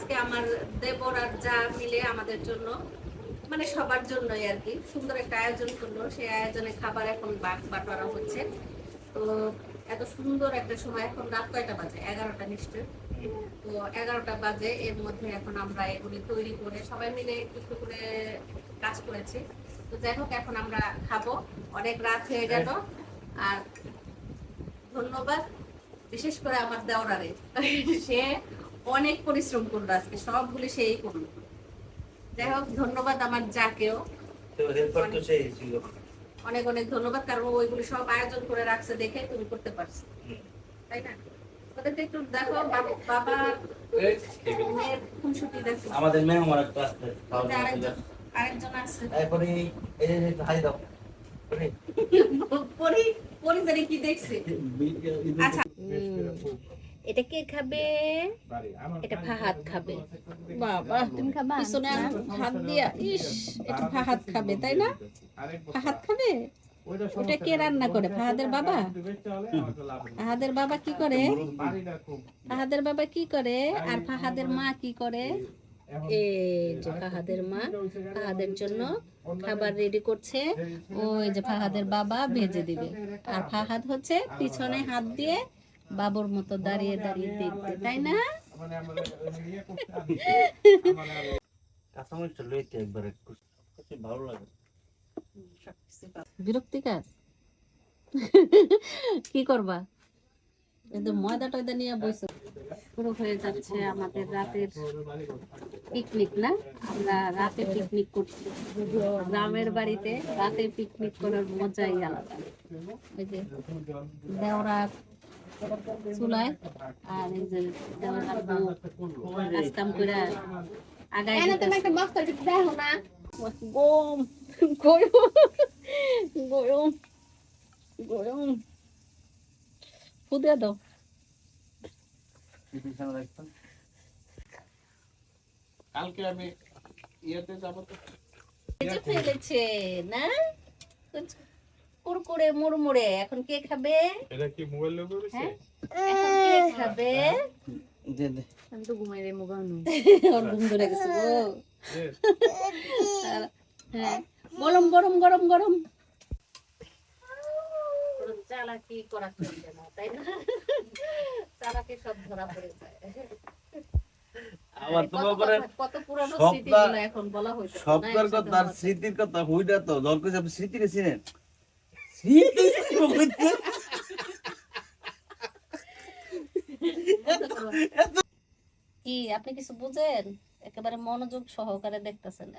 আজকে আমার দেবর আর যা মিলে আমাদের জন্য মানে সবার জন্যই আর কি সুন্দর একটা আয়োজন করলো। সেই আয়োজনে খাবার এখন বাটোয়ারা হচ্ছে। তো এত সুন্দর একটা সময়, এখন রাত কয়টা বাজে? 11টা নিশ্চয়। তো 11টা বাজে, এর মধ্যে এখন আমরা এগুলি তৈরি করে সবাই মিলে একটু করে কাজ করেছি। তো যাই হোক, এখন আমরা খাবো, অনেক রাত হয়ে গেল। আর ধন্যবাদ বিশেষ করে আমার দেওরারে, সে অনেক পরিশ্রম করলো আজকে, সবগুলি সেই করলো। যাই হোক, ধন্যবাদ আমার যাকেও, অনেক অনেক ধন্যবাদ, কারণ ওইগুলি সব আয়োজন করে রাখছে দেখে তুমি করতে পারছো, তাই না? ওদেরকে একটু দেখো, বাবা মেয়ের খুনসুটি দেখো। আমাদের মেহমান একটা আসছে, আরেকজন আছে, এরপরে এই যে হাই দাও পরি পরি জানি কি দেখছে। আচ্ছা, এটা কে খাবে? এটা ফাহাদ খাবে। বাবা, তুমি খাবা? পিছনে হাত দিয়া, ইস, এটা ফাহাদ খাবে, তাই না? ফাহাদ খাবে। ওটা কে রান্না করে? ফাহাদের বাবা। ফাহাদের বাবা কি করে? ফাহাদের বাবা কি করে আর ফাহাদের মা কি করে? এই যে ফাহাদের মা ফাহাদের জন্য খাবার রেডি করছে। ওই যে ফাহাদের বাবা ভেজে দিবে, আর ফাহাদ হচ্ছে পিছনে হাত দিয়ে বাবুর মতো দাঁড়িয়ে দাঁড়িয়ে দেখতে, তাই না? কাঁচামরিচটা লইতে একবারে ভালো লাগে। বিরক্তি কাজ কি করবা? কিন্তু ময়দা টয়দা নিয়ে বসে শুরু হয়ে যাচ্ছে আমাদের রাতের পিকনিক, না? আমরা রাতে পিকনিক করছি গ্রামের বাড়িতে। রাতে পিকনিক করার মজাই আলাদা। ওই যে দেওরা চুলায়, আর এই যে দেওরা কাজ করে আগায় দেখো না, গরম গরম গরম গরম ফুদে দাও। কালকে আমি ইয়েতে যাবো তো ফেলেছে না কুরকুরে মুড়মুড়ে। এখন কে খাবে? এটা কি মোবাইল লোক করেছে? এখন কে খাবে? আমি তো ঘুমাই রে, মোবাইল ওর ঘুম ধরে গেছে গো। হ্যাঁ, গরম গরম গরম গরম। চালাকি করা চলবে না, তাই না? চালাকি সব ধরা পড়ে যায়। আবার তোমার করে কত পুরানো স্মৃতিগুলো এখন বলা হইছে। সবকার কথা আর স্মৃতির কথা হইডা তো দর কইছে, আপনি স্মৃতি রে চিনেন? স্মৃতি কইতে কি আপনি কিছু বুঝেন? একেবারে মনোযোগ সহকারে দেখতেছেন।